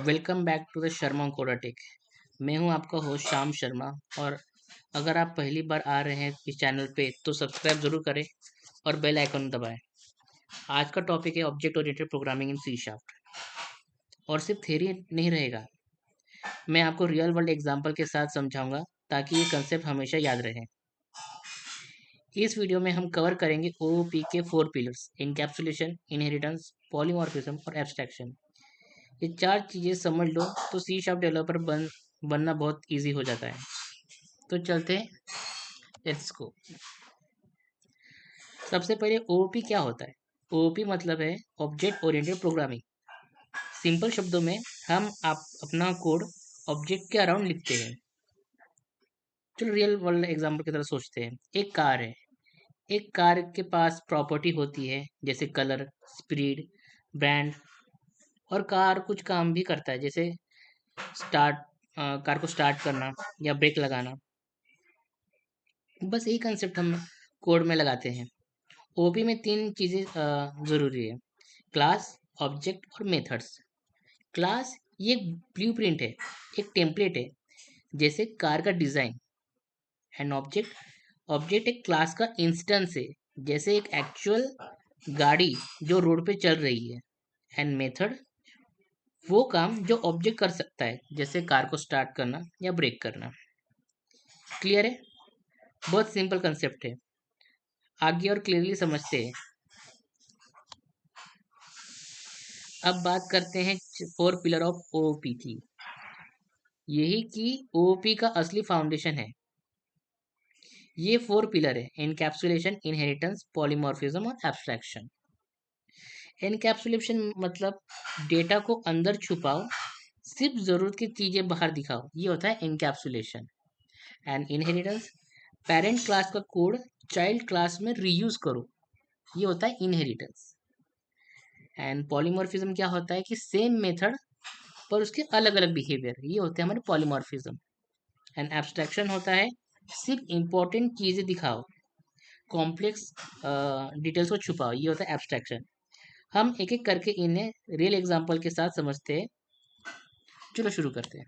Welcome back to the Sharma कोडाटेक। मैं हूं आपका होस्ट श्याम शर्मा। और अगर आप पहली बार आ रहे हैं इस चैनल पे तो सब्सक्राइब ज़रूर करें और बेल आइकन दबाएं। आज का टॉपिक है object oriented programming in C sharp. और सिर्फ थ्योरी नहीं रहेगा, मैं आपको रियल वर्ल्ड एग्जांपल के साथ समझाऊंगा ताकि ये कंसेप्ट हमेशा याद रहे। इस वीडियो में हम कवर करेंगे ओओपी के 4 पिलर्स: इनकैप्सुलेशन, इनहेरिटेंस, पॉलीमॉर्फिज्म और एब्स्ट्रैक्शन। ये 4 चीज़ें समझ लो तो सी शार्प डेवलपर बनना बहुत इजी हो जाता है। तो चलते हैं, लेट्स गो। सबसे पहले ओओपी क्या होता है? ओओपी मतलब है ऑब्जेक्ट ओरिएंटेड प्रोग्रामिंग। सिंपल शब्दों में हम आप अपना कोड ऑब्जेक्ट के अराउंड लिखते हैं। चलो रियल वर्ल्ड एग्जांपल की तरह सोचते हैं। एक कार है। एक कार के पास प्रॉपर्टी होती है जैसे कलर, स्पीड, ब्रांड। और कार कुछ काम भी करता है जैसे स्टार्ट कार को स्टार्ट करना या ब्रेक लगाना। बस यही कंसेप्ट हम कोड में लगाते हैं। ओपी में 3 चीज़ें ज़रूरी है: क्लास, ऑब्जेक्ट और मेथड्स। क्लास ये ब्लूप्रिंट है, एक टेम्पलेट है जैसे कार का डिज़ाइन। एंड ऑब्जेक्ट, ऑब्जेक्ट एक क्लास का इंस्टेंस है जैसे एक एक्चुअल गाड़ी जो रोड पे चल रही है। एंड मेथड वो काम जो ऑब्जेक्ट कर सकता है जैसे कार को स्टार्ट करना या ब्रेक करना। क्लियर है? बहुत सिंपल कंसेप्ट है। आगे और क्लियरली समझते हैं। अब बात करते हैं 4 पिलर ऑफ ओओपी की। यही कि ओओपी का असली फाउंडेशन है। ये 4 पिलर है: एनकैप्सुलेशन, इनहेरिटेंस, पॉलीमॉर्फिज्म और एब्स्ट्रैक्शन। एनकैप्सुलेशन मतलब डेटा को अंदर छुपाओ, सिर्फ जरूरत की चीजें बाहर दिखाओ, ये होता है encapsulation. And inheritance, parent class का कोड चाइल्ड क्लास में रीयूज करो, ये होता है इनहेरिटेंस। एंड पॉलीमॉर्फिज्म क्या होता है कि सेम मेथड पर उसके अलग अलग बिहेवियर, ये होते हैं हमारे पॉलीमॉर्फिज्म। एंड एब्स्ट्रैक्शन होता है सिर्फ इंपॉर्टेंट चीज़ें दिखाओ, कॉम्प्लेक्स डिटेल्स को छुपाओ, ये होता है एब्स्ट्रैक्शन। हम एक एक करके इन्हें रियल एग्जांपल के साथ समझते हैं। चलो शुरू करते हैं।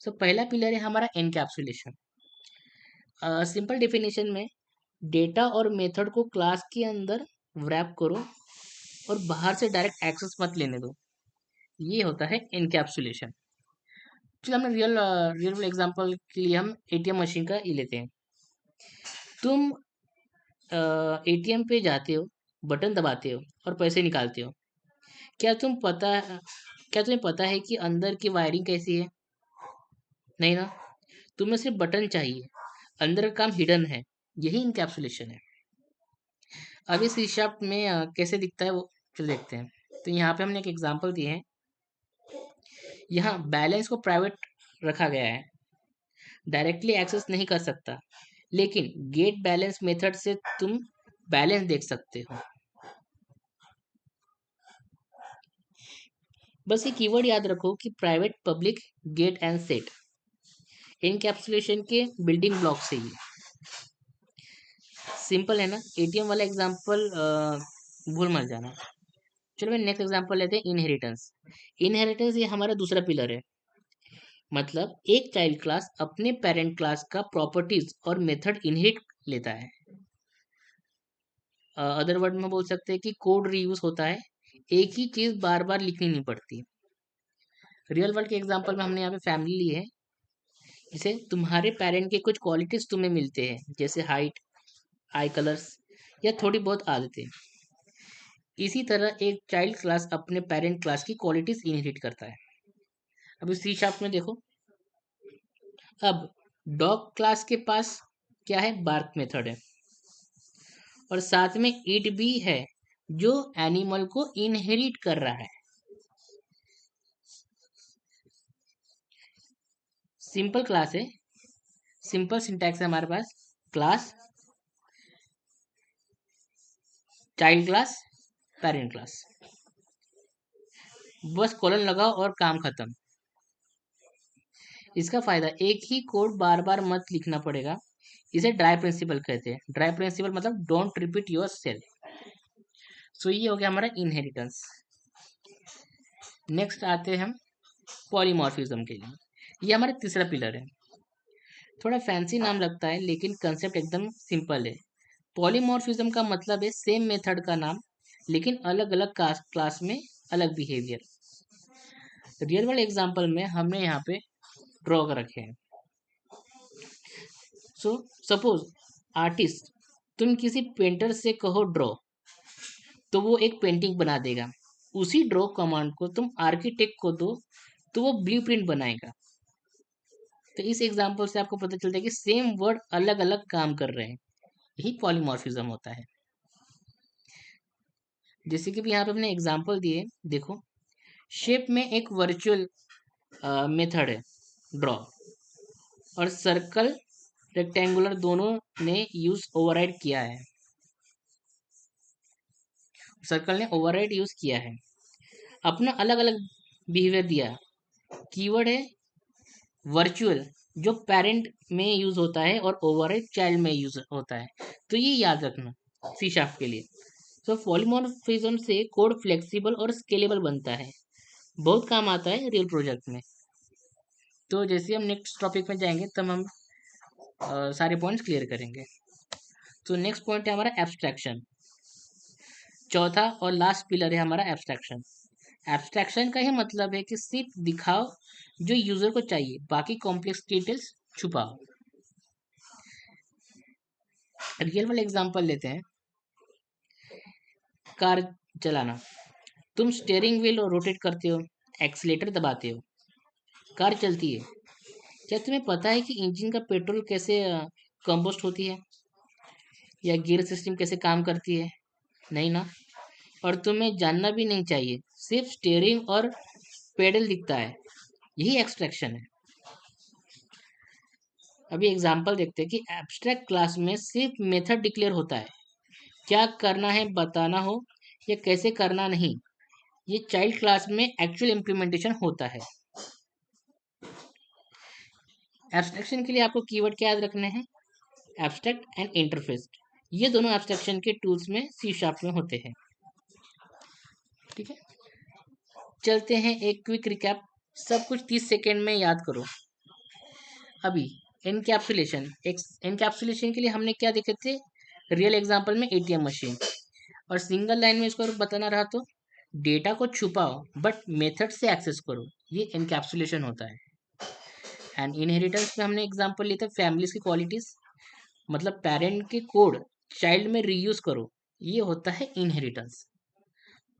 सो पहला पिलर है हमारा एनकैप्सुलेशन। सिंपल डेफिनेशन में डेटा और मेथड को क्लास के अंदर व्रैप करो और बाहर से डायरेक्ट एक्सेस मत लेने दो, ये होता है एनकैप्सुलेशन। चलो हमने रियल एग्जांपल के लिए हम एटीएम मशीन का ही लेते हैं। तुम एटीएम पे जाते हो, बटन दबाते हो और पैसे निकालते हो। क्या तुम पता क्या तुम्हें पता है कि अंदर की वायरिंग कैसी है? नहीं ना। तुम्हें सिर्फ बटन चाहिए, अंदर का काम हिडन है। यही इनकैप्सुलेशन है। अब इस शार्प में कैसे दिखता है वो चलो देखते हैं। तो यहाँ पे हमने एक एग्जांपल दिए हैं। यहाँ बैलेंस को प्राइवेट रखा गया है, डायरेक्टली एक्सेस नहीं कर सकता, लेकिन गेट बैलेंस मेथड से तुम बैलेंस देख सकते हो। बस ये कीवर्ड याद रखो कि private, public, get and set encapsulation के बिल्डिंग ब्लॉक से ही। सिंपल है ना? एटीएम वाला एग्जांपल भूल मत जाना। चलो मैं नेक्स्ट एग्जांपल लेते हैं, इनहेरिटेंस। इनहेरिटेंस ये हमारा दूसरा पिलर है। मतलब एक चाइल्ड क्लास अपने पेरेंट क्लास का प्रॉपर्टीज और मेथड इनहेरिट लेता है। अदर वर्ड में बोल सकते हैं कि कोड रीयूज होता है, एक ही चीज बार बार लिखनी नहीं पड़ती। रियल वर्ल्ड के एग्जांपल में हमने यहाँ पे फैमिली ली है। जैसे तुम्हारे पेरेंट के कुछ क्वालिटीज तुम्हें मिलते हैं जैसे हाइट, आई कलर्स या थोड़ी बहुत आदतें। इसी तरह एक चाइल्ड क्लास अपने पेरेंट क्लास की क्वालिटीज इनहेरिट करता है। अभी सी शार्प में देखो। अब डॉग क्लास के पास क्या है? बार्क मेथड है और साथ में इट भी है जो एनिमल को इनहेरिट कर रहा है। सिंपल क्लास है, सिंपल सिंटैक्स है हमारे पास। Class, child class, parent class, बस कॉलन लगाओ और काम खत्म। इसका फायदा, एक ही कोड बार बार मत लिखना पड़ेगा। इसे ड्राई प्रिंसिपल कहते हैं। ड्राई प्रिंसिपल मतलब डोंट रिपीट योर सेल्फ। सो ये हो गया हमारा इनहेरिटेंस। नेक्स्ट आते हैं हम पॉलीमॉर्फिज्म के लिए। ये हमारा तीसरा पिलर है। थोड़ा फैंसी नाम लगता है लेकिन कंसेप्ट एकदम सिंपल है। पॉलीमॉर्फिज्म का मतलब है सेम मेथड का नाम लेकिन अलग अलग क्लास में अलग बिहेवियर। रियल वर्ल्ड एग्जांपल में हमने यहाँ पे ड्रॉ कर रखे हैं। सो सपोज आर्टिस्ट, तुम किसी पेंटर से कहो ड्रॉ, तो वो एक पेंटिंग बना देगा। उसी ड्रॉ कमांड को तुम आर्किटेक्ट को दो तो वो ब्लूप्रिंट बनाएगा। तो इस एग्जांपल से आपको पता चलता है कि सेम वर्ड अलग अलग काम कर रहे हैं। यही पॉलीमॉर्फिज्म होता है। जैसे कि भी यहाँ पे हमने एग्जांपल दिए, देखो शेप में एक वर्चुअल मेथड है ड्रॉ, और सर्कल रेक्टेंगुलर दोनों ने यूज ओवरराइड किया है। सर्कल ने ओवरराइड यूज किया है, अपना अलग अलग बिहेवियर दिया। कीवर्ड है वर्चुअल, जो पेरेंट में यूज होता है और ओवरराइड चाइल्ड में यूज होता है। तो ये याद रखना सी शार्प के लिए। तो पॉलीमॉर्फिज्म से कोड फ्लेक्सिबल और स्केलेबल बनता है, बहुत काम आता है रियल प्रोजेक्ट में। तो जैसे हम नेक्स्ट टॉपिक में जाएंगे तब हम सारे पॉइंट्स क्लियर करेंगे। तो नेक्स्ट पॉइंट है हमारा एब्स्ट्रैक्शन। चौथा और लास्ट पिलर है हमारा एब्स्ट्रैक्शन। एब्स्ट्रैक्शन का ही मतलब है कि सिर्फ दिखाओ जो यूजर को चाहिए, बाकी कॉम्प्लेक्स डिटेल्स छुपाओ। रियल वाला एग्जांपल लेते हैं। कार चलाना, तुम स्टीयरिंग व्हील रोटेट करते हो, एक्सीलेटर दबाते हो, कार चलती है। क्या तुम्हें पता है कि इंजन का पेट्रोल कैसे कंपोस्ट होती है, या गियर सिस्टम कैसे काम करती है? नहीं ना। और तुम्हें जानना भी नहीं चाहिए, सिर्फ स्टीयरिंग और पेडल दिखता है। यही एक्सट्रैक्शन है। अभी एग्जांपल देखते हैं कि एब्स्ट्रैक्ट क्लास में सिर्फ मेथड डिक्लेयर होता है, क्या करना है बताना हो या कैसे करना नहीं, ये चाइल्ड क्लास में एक्चुअल इम्प्लीमेंटेशन होता है। एब्स्ट्रैक्शन के लिए आपको कीवर्ड क्या याद रखने हैं? Abstract and interface. ये दोनों एब्स्ट्रैक्शन के टूल्स में सी शार्प में होते हैं। ठीक है, चलते हैं एक क्विक रिकैप। सब कुछ 30 सेकेंड में याद करो। अभी एनकैप्सुलेशन, एनकैप्सुलेशन के लिए हमने क्या देखे थे? रियल एग्जांपल में एटीएम मशीन। और सिंगल लाइन में इसको बताना रहा तो डेटा को छुपाओ बट मेथड से एक्सेस करो, ये एनकैप्सुलेशन होता है। एंड इनहेरिटेंस में हमने एग्जांपल लिए थे फैमिलीज की क्वालिटीज, मतलब पेरेंट के कोड चाइल्ड में रीयूज करो, ये होता है इनहेरिटेंस।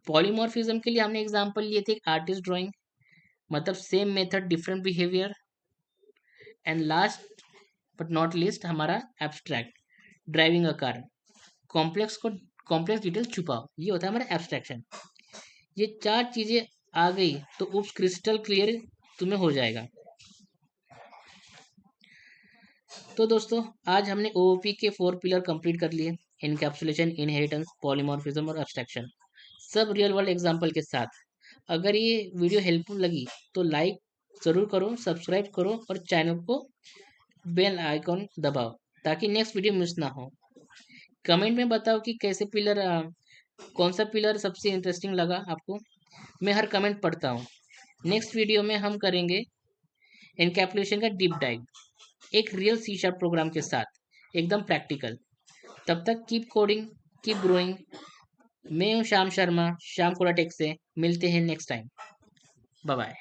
पॉलीमॉर्फिज्म के लिए हमने एग्जांपल लिए थे आर्टिस्ट ड्राइंग, मतलब same method different behaviour. And last but not least हमारा abstract, driving a car, complex detail छुपाओ, ये होता है हमारा एब्स्ट्रैक्शन। ये चार चीजें आ गई तो उप्स क्रिस्टल क्लियर तुम्हें हो जाएगा। तो दोस्तों आज हमने ओओपी के 4 पिलर कंप्लीट कर लिए, इनकैप्सुलेशन, इनहेरिटेंस, पॉलीमॉर्फिज्म और एब्स्ट्रैक्शन, सब रियल वर्ल्ड एग्जांपल के साथ। अगर ये वीडियो हेल्पफुल लगी तो लाइक ज़रूर करो, सब्सक्राइब करो और चैनल को बेल आइकॉन दबाओ ताकि नेक्स्ट वीडियो मिस ना हो। कमेंट में बताओ कि कैसे पिलर, कौन सा पिलर सबसे इंटरेस्टिंग लगा आपको। मैं हर कमेंट पढ़ता हूँ। नेक्स्ट वीडियो में हम करेंगे एनकैप्सुलेशन का डीप डाइव, एक रियल सी शार्प प्रोग्राम के साथ, एकदम प्रैक्टिकल। तब तक कीप कोडिंग, कीप ग्रोइंग। मैं हूँ श्याम शर्मा, श्याम कोड़ा टेक से। मिलते हैं नेक्स्ट टाइम। Bye bye.